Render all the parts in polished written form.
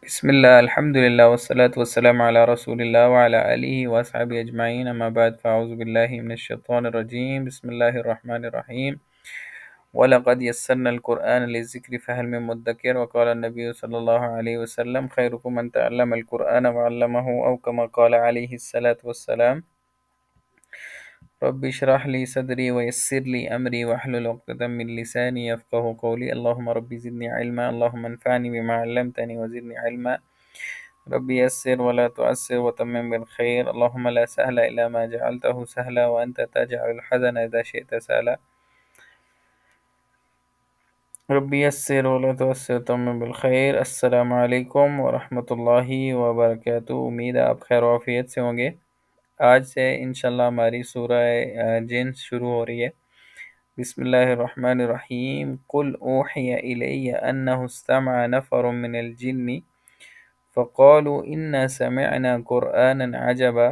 بسم الله الحمد لله والصلاة والسلام على رسول الله وعلى آله وأصحابه أجمعين أما بعد فأعوذ بالله من الشيطان الرجيم بسم الله الرحمن الرحيم ولقد يسرنا القرآن للذكر فهل من مدكر وقال النبي صلى الله عليه وسلم خيركم من تعلم القرآن وعلمه أو كما قال عليه الصلاة والسلام رب اشرح لي صدري ويسر لي أمري واحلل عقدة من لساني يفقه قولي اللهم رب زدني علما اللهم انفعني بما علمتني وزدني علما ربي يسر ولا تعسر وتمم بالخير اللهم لا سهل إلا ما جعلته سهلا وأنت تجعل الحزن إذا شئت سهلا ربی یسر ولا تعسر وتمم بالخیر۔ السلام علیکم ورحمۃ اللہ وبرکاتہ۔ امید ہے آپ خیر و عافیت سے ہوں گے۔ آج سے انشاءاللہ ہماری سورہ جن شروع ہو رہی ہے۔ بسم اللہ الرحمن الرحیم قل اوحی الی انہ استمع نفر من الجن فقالوا انا سمعنا قرآنا عجبا۔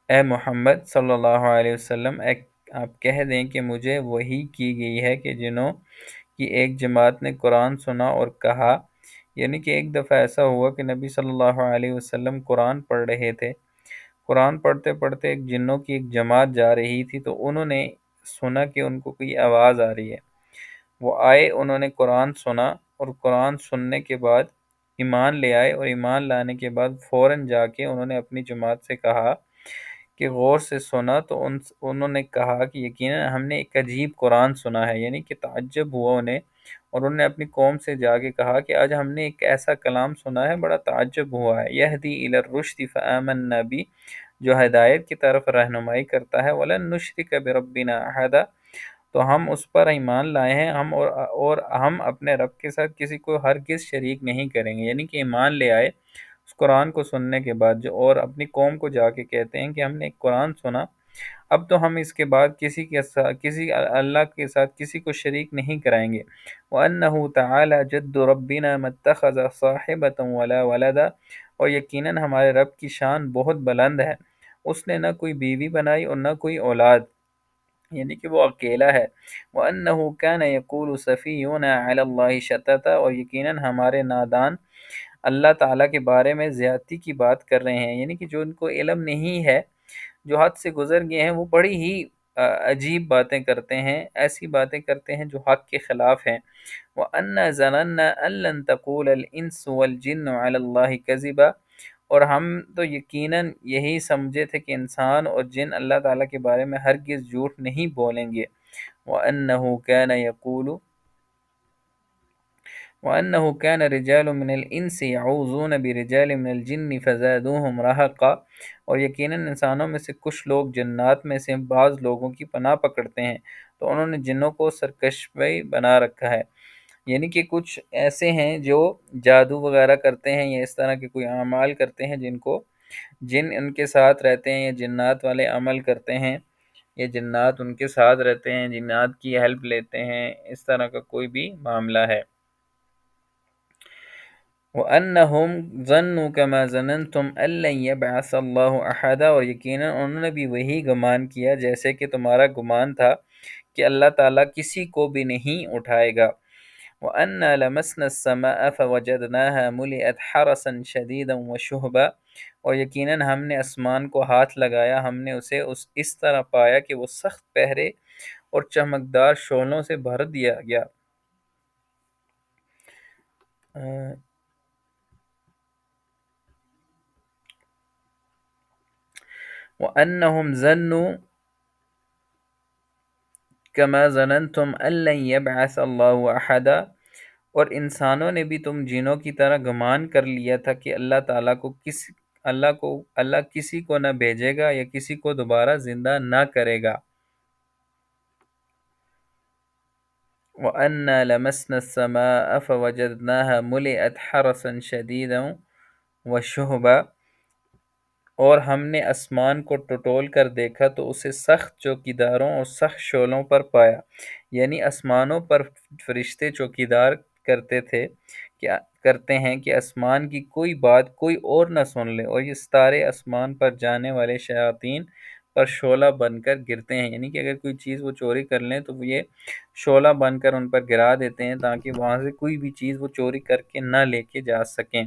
اے محمد صلی اللہ علیہ وسلم آپ کہہ دیں کہ مجھے وحی کی گئی ہے کہ جنوں کی ایک جماعت نے قرآن سنا اور کہا، یعنی کہ ایک دفعہ ایسا ہوا کہ نبی صلی اللہ علیہ وسلم قرآن پڑھ رہے تھے۔ قرآن پڑھتے پڑھتے ایک جنوں کی ایک جماعت جا رہی تھی تو انہوں نے سنا کہ ان کو کوئی آواز آ رہی ہے۔ وہ آئے، انہوں نے قرآن سنا اور قرآن سننے کے بعد ایمان لے آئے، اور ایمان لانے کے بعد فوراً جا کے انہوں نے اپنی جماعت سے کہا کہ غور سے سنا تو انہوں نے کہا کہ یقیناً ہم نے ایک عجیب قرآن سنا ہے، یعنی کہ تعجب ہوا انہیں، اور انہوں نے اپنی قوم سے جا کے کہا کہ آج ہم نے ایک ایسا کلام سنا ہے، بڑا تعجب ہوا ہے۔ یہدی الی الرشد فآمنا بہ، جو ہدایت کی طرف رہنمائی کرتا ہے، ولن نشرک بربنا احدا، تو ہم اس پر ایمان لائے ہیں، اور ہم اپنے رب کے ساتھ کسی کو ہرگز شریک نہیں کریں گے، یعنی کہ ایمان لے آئے اس قرآن کو سننے کے بعد جو، اور اپنی قوم کو جا کے کہتے ہیں کہ ہم نے ایک قرآن سنا، اب تو ہم اس کے بعد کسی اللہ کے ساتھ کسی کو شریک نہیں کرائیں گے۔ وَأَنَّهُ تَعَالَى جَدُّ رَبِّنَا مَا اتَّخَذَ صَاحِبَةً وَلَا وَلَدًا، اور یقیناً ہمارے رب کی شان بہت بلند ہے، اس نے نہ کوئی بیوی بنائی اور نہ کوئی اولاد، یعنی کہ وہ اکیلا ہے۔ وَأَنَّهُ كَانَ يَقُولُ سَفِيهُنَا عَلَى اللَّهِ شَطَطًا، اور یقیناً ہمارے نادان اللہ تعالیٰ کے بارے میں زیادتی کی بات کر رہے ہیں، یعنی کہ جو ان کو علم نہیں ہے، جو حد سے گزر گئے ہیں، وہ بڑی ہی عجیب باتیں کرتے ہیں، ایسی باتیں کرتے ہیں جو حق کے خلاف ہیں۔ وَأَنَّا ظَنَنَّا أَن لَّن تَقُولَ الْإِنسُ وَالْجِنُّ عَلَى اللَّهِ كَذِبًا، اور ہم تو یقیناً یہی سمجھے تھے کہ انسان اور جن اللہ تعالیٰ کے بارے میں ہرگز جھوٹ نہیں بولیں گے۔ وَأَنَّهُ كَانَ يَقُولُ وَأَنَّهُ كَانَ رِجَالٌ مِّنَ الْإِنسِ يَعُوذُونَ بِرِجَالٍ مِّنَ الْجِنِّ فَزَادُوهُمْ رَهَقًا، اور یقیناً انسانوں میں سے کچھ لوگ جنات میں سے بعض لوگوں کی پناہ پکڑتے ہیں، تو انہوں نے جنوں کو سرکشی بنا رکھا ہے، یعنی کہ کچھ ایسے ہیں جو جادو وغیرہ کرتے ہیں یا اس طرح کے کوئی اعمال کرتے ہیں جن کو جن ان کے ساتھ رہتے ہیں، یا جنات والے عمل کرتے ہیں، یا جنات ان کے ساتھ رہتے ہیں، جنات کی ہیلپ لیتے ہیں، اس طرح کا کوئی بھی معاملہ ہے۔ وَأَنَّهُمْ ظَنُّوا كَمَا ظَنَنْتُمْ أَن لَّن يَبْعَثَ اللَّهُ أَحَدًا، اور یقیناً انہوں نے بھی وہی گمان کیا جیسے کہ تمہارا گمان تھا کہ اللہ تعالیٰ کسی کو بھی نہیں اٹھائے گا۔ وَأَنَّا لَمَسْنَا السَّمَاءَ فَوَجَدْنَاهَا مُلِئَتْ حَرَسًا شَدِيدًا وَشُهُبًا، اور یقیناً ہم نے آسمان کو ہاتھ لگایا، ہم نے اسے اس طرح پایا کہ وہ سخت پہرے اور چمکدار شعلوں سے بھر دیا گیا۔ وَأَنَّهُمْ ظَنُّوا كَمَا ظَنَنْتُمْ أَن لَّن يَبْعَثَ اللَّهُ أَحَدًا، اور انسانوں نے بھی تم جنوں کی طرح گمان کر لیا تھا کہ اللہ کسی کو نہ بھیجے گا یا کسی کو دوبارہ زندہ نہ کرے گا۔ وَأَنَّا لَمَسْنَا السَّمَاءَ فَوَجَدْنَاهَا مُلِئَتْ حَرَسًا شَدِيدًا وَشُهُبًا، اور ہم نے آسمان کو ٹٹول کر دیکھا تو اسے سخت چوکیداروں اور سخت شعلوں پر پایا، یعنی آسمانوں پر فرشتے چوکیدار کرتے ہیں کہ آسمان کی کوئی بات کوئی اور نہ سن لے، اور یہ ستارے آسمان پر جانے والے شیاطین پر شعلہ بن کر گرتے ہیں، یعنی کہ اگر کوئی چیز وہ چوری کر لیں تو وہ یہ شعلہ بن کر ان پر گرا دیتے ہیں تاکہ وہاں سے کوئی بھی چیز وہ چوری کر کے نہ لے کے جا سکیں۔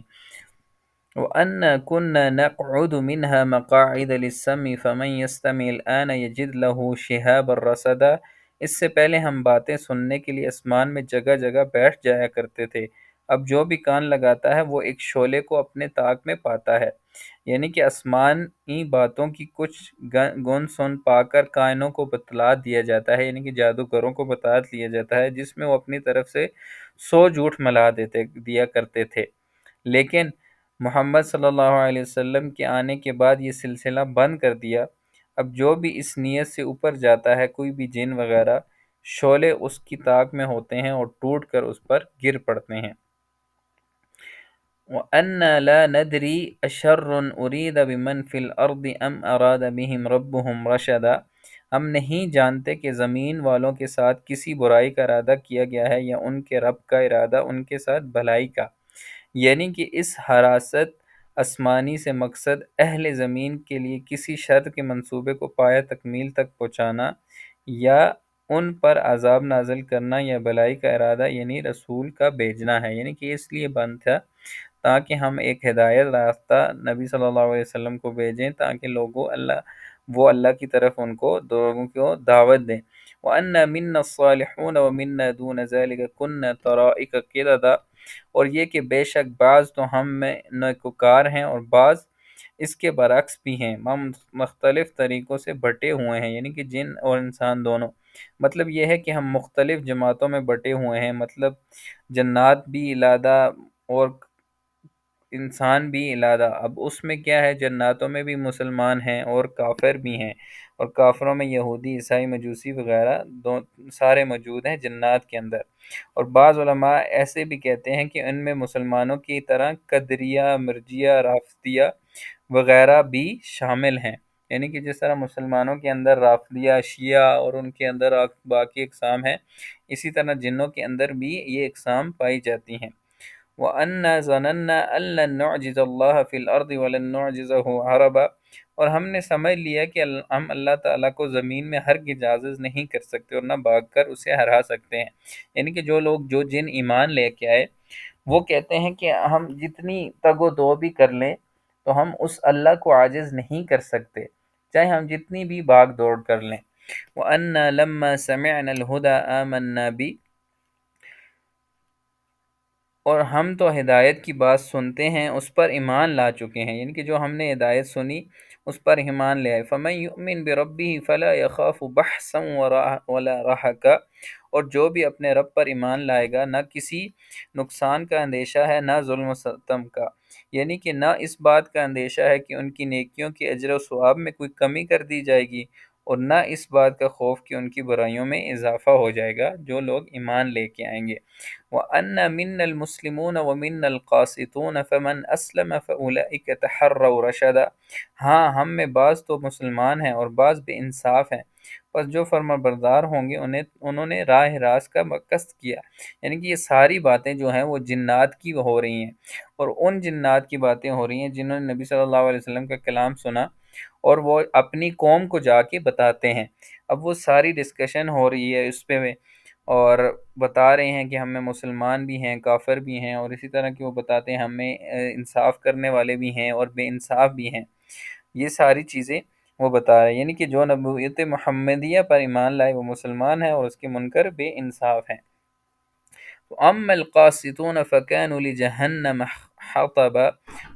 وَأَنَّا كُنَّا نَقْعُدُ مِنْهَا مَقَاعِدَ لِلسَّمْعِ فَمَنْ يَسْتَمِعِ الْآنَ يَجِدْ لَهُ شِهَابًا رَّصَدًا۔ اس سے پہلے ہم باتیں سننے کے لیے آسمان میں جگہ جگہ بیٹھ جایا کرتے تھے، اب جو بھی کان لگاتا ہے وہ ایک شعلے کو اپنے طاق میں پاتا ہے، یعنی کہ آسمانی باتوں کی کچھ گن سن پا کر کائنوں کو بتلا دیا جاتا ہے، یعنی کہ جادوگروں کو بتا دیا جاتا ہے، جس میں وہ اپنی طرف سے 100 جھوٹ ملا دیا کرتے تھے۔ لیکن محمد صلی اللہ علیہ وسلم کے آنے کے بعد یہ سلسلہ بند کر دیا، اب جو بھی اس نیت سے اوپر جاتا ہے، کوئی بھی جن وغیرہ، شعلے اس کی طاق میں ہوتے ہیں اور ٹوٹ کر اس پر گر پڑتے ہیں۔ وَأَنَّا لَا نَدْرِي أَشَرٌ أُرِيدَ بِمَنْ فِي الْأَرْضِ أَمْ أَرَادَ بِهِمْ رَبُّهُمْ رَشَدًا۔ ہم نہیں جانتے کہ زمین والوں کے ساتھ کسی برائی کا ارادہ کیا گیا ہے یا ان کے رب کا ارادہ ان کے ساتھ بھلائی کا، یعنی کہ اس حراست آسمانی سے مقصد اہل زمین کے لیے کسی شر کے منصوبے کو پایہ تکمیل تک پہنچانا یا ان پر عذاب نازل کرنا یا بھلائی کا ارادہ یعنی رسول کا بھیجنا ہے، یعنی کہ اس لیے بند تھا تاکہ ہم ایک ہدایت راستہ نبی صلی اللہ علیہ وسلم کو بھیجیں تاکہ وہ اللہ کی طرف ان کو لوگوں کو دعوت دیں۔ وَأَنَّا مِنَّا الصَّالِحُونَ وَمِنَّا دُونَ ذَلِكَ كُنَّا طَرَائِقَ قِدَدًا، اور یہ کہ بے شک بعض تو ہم میں نیکوکار ہیں اور بعض اس کے برعکس بھی ہیں، ہم مختلف طریقوں سے بٹے ہوئے ہیں، یعنی کہ جن اور انسان دونوں، مطلب یہ ہے کہ ہم مختلف جماعتوں میں بٹے ہوئے ہیں، مطلب جنات بھی علادہ اور انسان بھی علادہ۔ اب اس میں کیا ہے، جناتوں میں بھی مسلمان ہیں اور کافر بھی ہیں، اور کافروں میں یہودی، عیسائی، مجوسی وغیرہ سارے موجود ہیں جنات کے اندر۔ اور بعض علماء ایسے بھی کہتے ہیں کہ ان میں مسلمانوں کی طرح قدریہ، مرجیہ، رافضیہ وغیرہ بھی شامل ہیں، یعنی کہ جس طرح مسلمانوں کے اندر رافضیہ، شیعہ اور ان کے اندر باقی اقسام ہیں، اسی طرح جنوں کے اندر بھی یہ اقسام پائی جاتی ہیں۔ وَأَنَّا ظَنَنَّا أَن لَّن نُّعْجِزَ اللَّهَ فِي الْأَرْضِ وَلَن نُّعْجِزَهُ هَرَبًا، اور ہم نے سمجھ لیا کہ ہم اللہ تعالیٰ کو زمین میں ہرگز عاجز نہیں کر سکتے اور نہ بھاگ کر اسے ہرا سکتے ہیں، یعنی کہ جو جن ایمان لے کے آئے وہ کہتے ہیں کہ ہم جتنی تگ و دو بھی کر لیں تو ہم اس اللہ کو عاجز نہیں کر سکتے، چاہے ہم جتنی بھی بھاگ دوڑ کر لیں۔ وَأَنَّا لَمَّا سَمِعْنَا الْهُدَىٰ آمَنَّا بِهِ، اور ہم تو ہدایت کی بات سنتے ہیں اس پر ایمان لا چکے ہیں، یعنی کہ جو ہم نے ہدایت سنی اس پر ایمان لے آئے۔ فَمَن يُؤْمِن بِرَبِّهِ فَلَا يَخَافُ بَخْسًا وَلَا رَهَقًا، اور جو بھی اپنے رب پر ایمان لائے گا نہ کسی نقصان کا اندیشہ ہے نہ ظلم و ستم کا، یعنی کہ نہ اس بات کا اندیشہ ہے کہ ان کی نیکیوں کے اجر و ثواب میں کوئی کمی کر دی جائے گی، اور نہ اس بات کا خوف کہ ان کی برائیوں میں اضافہ ہو جائے گا جو لوگ ایمان لے کے آئیں گے۔ وَأَنَّ مِنَّا الْمُسْلِمُونَ وَمِنَّا الْقَاسِطُونَ فَمَنْ أَسْلَمَ فَأُولَئِكَ تَحَرَّوْا رَشَدًا، ہاں ہم میں بعض تو مسلمان ہیں اور بعض بے انصاف ہیں، پس جو فرما بردار ہوں گے انہوں نے راہ راست کا قصد کیا، یعنی کہ یہ ساری باتیں جو ہیں وہ جنات کی ہو رہی ہیں، اور ان جنات کی باتیں ہو رہی ہیں جنہوں نے نبی صلی اللہ علیہ وسلم کا کلام سنا اور وہ اپنی قوم کو جا کے بتاتے ہیں۔ اب وہ ساری ڈسکشن ہو رہی ہے اس پہ اور بتا رہے ہیں کہ ہم میں مسلمان بھی ہیں، کافر بھی ہیں، اور اسی طرح کہ وہ بتاتے ہیں ہم میں انصاف کرنے والے بھی ہیں اور بے انصاف بھی ہیں، یہ ساری چیزیں وہ بتا رہے ہیں، یعنی کہ جو نبوت محمدیہ پر ایمان لائے وہ مسلمان ہیں اور اس کے منکر بے انصاف ہیں۔ وَأَمَّا الْقَاسِطُونَ فَكَانُوا لِجَهَنَّمَ حَطَبًا،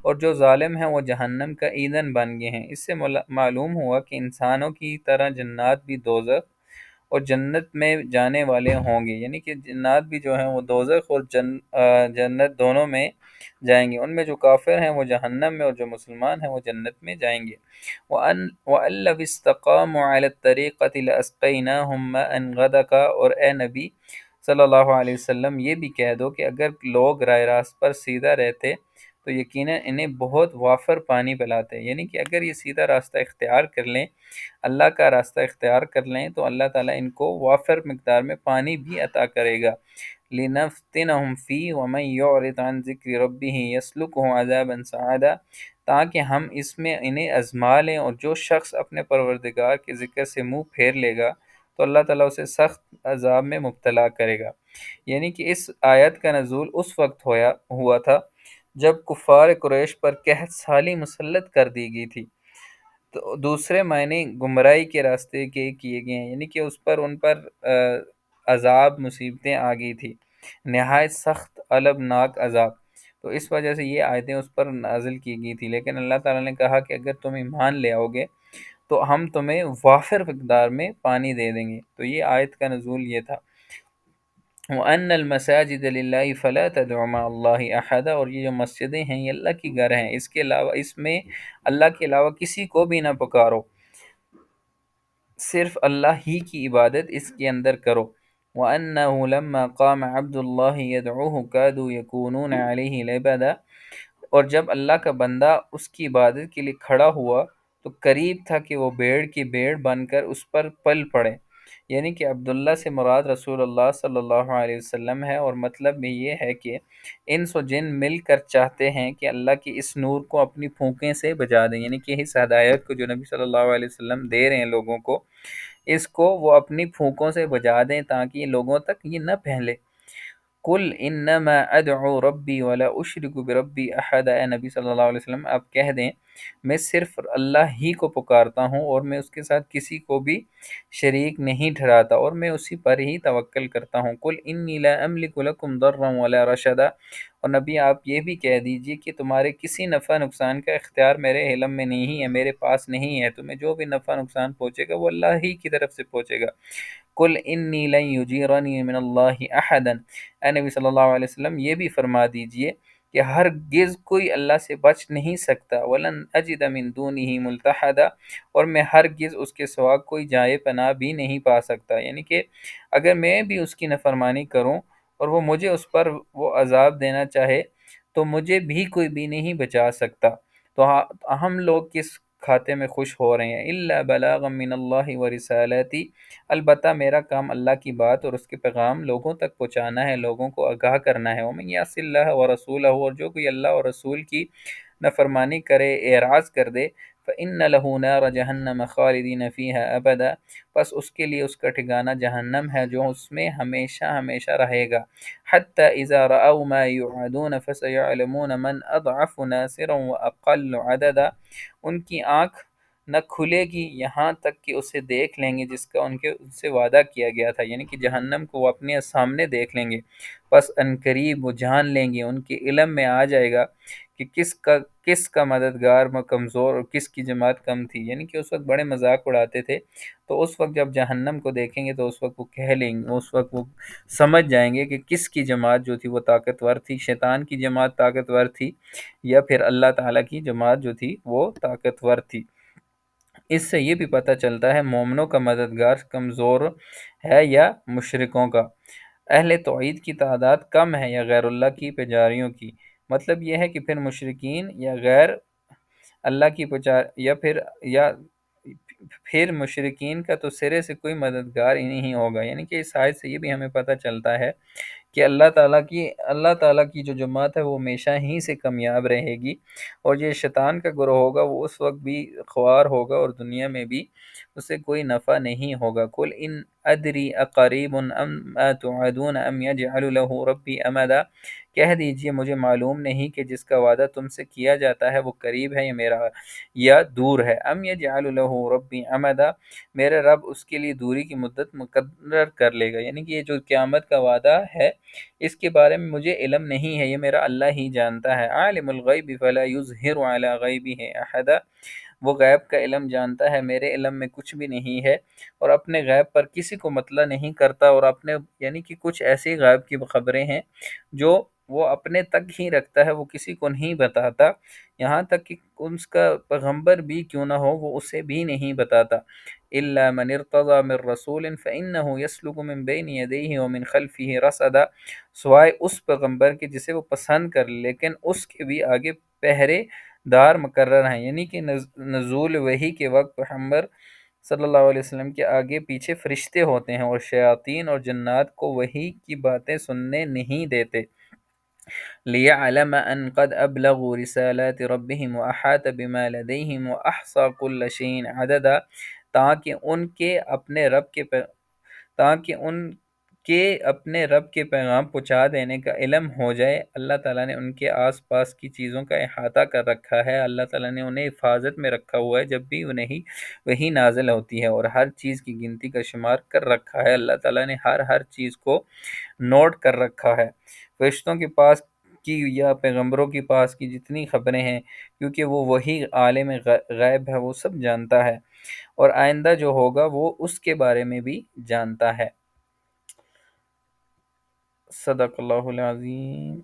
اور جو ظالم ہیں وہ جہنم کا ایندھن بن گئے ہیں۔ اس سے معلوم ہوا کہ انسانوں کی طرح جنات بھی دوزخ اور جنت میں جانے والے ہوں گے، یعنی کہ جنات بھی جو ہیں وہ دوزخ اور جنت دونوں میں جائیں گے، ان میں جو کافر ہیں وہ جہنم میں اور جو مسلمان ہیں وہ جنت میں جائیں گے۔ وَأَن لَّوِ اسْتَقَامُوا عَلَى الطَّرِيقَةِ لَأَسْقَيْنَاهُم مَّاءً غَدَقًا، اور اے نبی صلی اللہ علیہ وسلم یہ بھی کہہ دو کہ اگر لوگ راہ راست پر سیدھا رہتے تو یقیناً انہیں بہت وافر پانی پلاتے ہیں۔ یعنی کہ اگر یہ سیدھا راستہ اختیار کر لیں، اللہ کا راستہ اختیار کر لیں، تو اللہ تعالیٰ ان کو وافر مقدار میں پانی بھی عطا کرے گا۔ لِنَفْتِنَهُمْ فِيهِ وَمَنْ يُعْرِضْ عَنْ ذِكْرِ رَبِّهِ يَسْلُكْهُ عَذَابًا صَعَدًا، تاکہ ہم اس میں انہیں آزما لیں، اور جو شخص اپنے پروردگار کے ذکر سے منہ پھیر لے گا تو اللہ تعالیٰ اسے سخت عذاب میں مبتلا کرے گا۔ یعنی کہ اس آیت کا نزول اس وقت ہوا تھا جب کفار قریش پر قحط سالی مسلط کر دی گئی تھی، تو دوسرے معنی گمراہی کے راستے کے کیے گئے ہیں، یعنی کہ ان پر عذاب مصیبتیں آ گئی تھی، نہایت سخت البناک عذاب، تو اس وجہ سے یہ آیتیں اس پر نازل کی گئی تھی۔ لیکن اللہ تعالیٰ نے کہا کہ اگر تم ایمان لے آؤ گے تو ہم تمہیں وافر مقدار میں پانی دے دیں گے، تو یہ آیت کا نزول یہ تھا۔ وَأَنَّ الْمَسَاجِدَ لِلَّهِ فَلَا تَدْعُوا مَعَ اللَّهِ أَحَدًا، اور یہ جو مسجدیں ہیں یہ اللہ کی گھر ہیں، اس کے علاوہ اس میں اللہ کے علاوہ کسی کو بھی نہ پکارو، صرف اللہ ہی کی عبادت اس کے اندر کرو۔ وَأَنَّهُ لَمَّا قَامَ عَبْدُ اللَّهِ يَدْعُوهُ كَادُوا يَكُونُونَ عَلَيْهِ لِبَدًا، اور جب اللہ کا بندہ اس کی عبادت کے لیے کھڑا ہوا تو قریب تھا کہ وہ بھیڑ کی بھیڑ بن کر اس پر پل پڑے۔ یعنی کہ عبداللہ سے مراد رسول اللہ صلی اللہ علیہ وسلم ہے، اور مطلب میں یہ ہے کہ انس و جن مل کر چاہتے ہیں کہ اللہ کی اس نور کو اپنی پھونکیں سے بجا دیں، یعنی کہ اس ہدایت کو جو نبی صلی اللہ علیہ وسلم دے رہے ہیں لوگوں کو، اس کو وہ اپنی پھونکوں سے بجا دیں تاکہ یہ لوگوں تک یہ نہ پھیلے۔ قل انما ادعو ربی ولا اشرک بربی احد، اے نبی صلی اللہ علیہ وسلم آپ کہہ دیں میں صرف اللہ ہی کو پکارتا ہوں اور میں اس کے ساتھ کسی کو بھی شریک نہیں ٹھہراتا، اور میں اسی پر ہی توکل کرتا ہوں۔ قل انی لا املک لکم ضرا ولا رشدا، اور نبی آپ یہ بھی کہہ دیجئے کہ تمہارے کسی نفع نقصان کا اختیار میرے علم میں نہیں ہے، میرے پاس نہیں ہے، تمہیں جو بھی نفع نقصان پہنچے گا وہ اللہ ہی کی طرف سے پہنچے گا۔ قل انی لن یجیرنی من اللہ احدا، اے نبی صلی اللہ علیہ وسلم یہ بھی فرما دیجئے کہ ہرگز کوئی اللہ سے بچ نہیں سکتا، ولن اجد من دونہ ملتحدا، اور میں ہرگز اس کے سوا کوئی جائے پناہ بھی نہیں پا سکتا۔ یعنی کہ اگر میں بھی اس کی نافرمانی کروں اور وہ مجھے اس پر وہ عذاب دینا چاہے تو مجھے بھی کوئی بھی نہیں بچا سکتا۔ تو ہم لوگ کس کھاتے میں خوش ہو رہے ہیں؟ الا بلاغا من اللہ ورسالتی، البتہ میرا کام اللہ کی بات اور اس کے پیغام لوگوں تک پہنچانا ہے، لوگوں کو آگاہ کرنا ہے۔ ومن یعص اللہ ورسولہ، اور جو کوئی اللہ اور رسول کی نافرمانی کرے، اعراض کر دے، فإن له نار جہنم خالدین فیہا ابدا، پس اس کے لیے اس کا ٹھکانہ جہنم ہے جو اس میں ہمیشہ ہمیشہ رہے گا۔ حتی اذا رأوا ما یوعدون فسیعلمون من اضعف ناصرا واقل عددا، ان کی آنکھ نہ کھلے گی یہاں تک کہ اسے دیکھ لیں گے جس کا ان سے وعدہ کیا گیا تھا، یعنی کہ جہنم کو وہ اپنے سامنے دیکھ لیں گے، پس عنقریب وہ جان لیں گے، ان کے علم میں آ جائے گا کہ کس کا مددگار کمزور اور کس کی جماعت کم تھی۔ یعنی کہ اس وقت بڑے مذاق اڑاتے تھے، تو اس وقت جب جہنم کو دیکھیں گے تو اس وقت وہ کہہ لیں گے، اس وقت وہ سمجھ جائیں گے کہ کس کی جماعت جو تھی وہ طاقتور تھی، شیطان کی جماعت طاقتور تھی یا پھر اللہ تعالیٰ کی جماعت جو تھی وہ طاقتور تھی۔ اس سے یہ بھی پتہ چلتا ہے مومنوں کا مددگار کمزور ہے یا مشرکوں کا، اہل توحید کی تعداد کم ہے یا غیر اللہ کی پجاریوں کی۔ مطلب یہ ہے کہ پھر مشرکین یا غیر اللہ کی پھر مشرکین کا تو سرے سے کوئی مددگار ہی نہیں ہوگا۔ یعنی کہ اس آیت سے یہ بھی ہمیں پتہ چلتا ہے کہ اللہ تعالیٰ کی جو جماعت ہے وہ ہمیشہ ہی سے کامیاب رہے گی، اور یہ شیطان کا گروہ ہوگا وہ اس وقت بھی خوار ہوگا اور دنیا میں بھی اسے کوئی نفع نہیں ہوگا۔ قل ان ادری اقریب ام توعدون ام یجعل له ربی امدا، کہہ دیجئے مجھے معلوم نہیں کہ جس کا وعدہ تم سے کیا جاتا ہے وہ قریب ہے یا دور ہے۔ ام یجعل له ربی امدا، میرے رب اس کے لیے دوری کی مدت مقرر کر لے گا، یعنی کہ یہ جو قیامت کا وعدہ ہے اس کے بارے میں مجھے علم نہیں ہے، یہ میرا اللہ ہی جانتا ہے۔ عالم الغیب فلا یظہر علی غیبہ احدا، وہ غیب کا علم جانتا ہے، میرے علم میں کچھ بھی نہیں ہے، اور اپنے غیب پر کسی کو مطلع نہیں کرتا، اور یعنی کہ کچھ ایسی غیب کی خبریں ہیں جو وہ اپنے تک ہی رکھتا ہے، وہ کسی کو نہیں بتاتا، یہاں تک کہ اس کا پیغمبر بھی کیوں نہ ہو وہ اسے بھی نہیں بتاتا۔ إِلَّا مَنِ ارْتَضَى مِن رَّسُولٍ فَإِنَّهُ يَسْلُكُ مِن بَيْنِ يَدَيْهِ وَمِن خَلْفِهِ رَصَدًا، سوائے اس پیغمبر کے جسے وہ پسند کر لے، لیکن اس کے بھی آگے پہرے دار مقرر ہیں، یعنی کہ نزول وحی کے وقت پیغمبر صلی اللہ علیہ وسلم کے آگے پیچھے فرشتے ہوتے ہیں، اور شیاطین اور جنات کو وحی کی باتیں سننے نہیں دیتے۔ لِيَعْلَمَ أَنْ قَدْ أَبْلَغُوا رِسَالَاتِ رَبِّهِمْ وَأَحَاطَ بِمَا لَدَيْهِمْ وَأَحْصَى كُلَّ شَيْءٍ عَدَدًا، تاکہ ان کے اپنے رب کے پیغام پہنچا دینے کا علم ہو جائے۔ اللہ تعالیٰ نے ان کے آس پاس کی چیزوں کا احاطہ کر رکھا ہے، اللہ تعالیٰ نے انہیں حفاظت میں رکھا ہوا ہے جب بھی انہیں وہی نازل ہوتی ہے، اور ہر چیز کی گنتی کا شمار کر رکھا ہے، اللہ تعالیٰ نے ہر چیز کو نوٹ کر رکھا ہے۔ فرشتوں کے پاس کی یا پیغمبروں کے پاس کی جتنی خبریں ہیں، کیونکہ وہ وہی عالم غیب ہے، وہ سب جانتا ہے، اور آئندہ جو ہوگا وہ اس کے بارے میں بھی جانتا ہے۔ صدق اللہ العظیم۔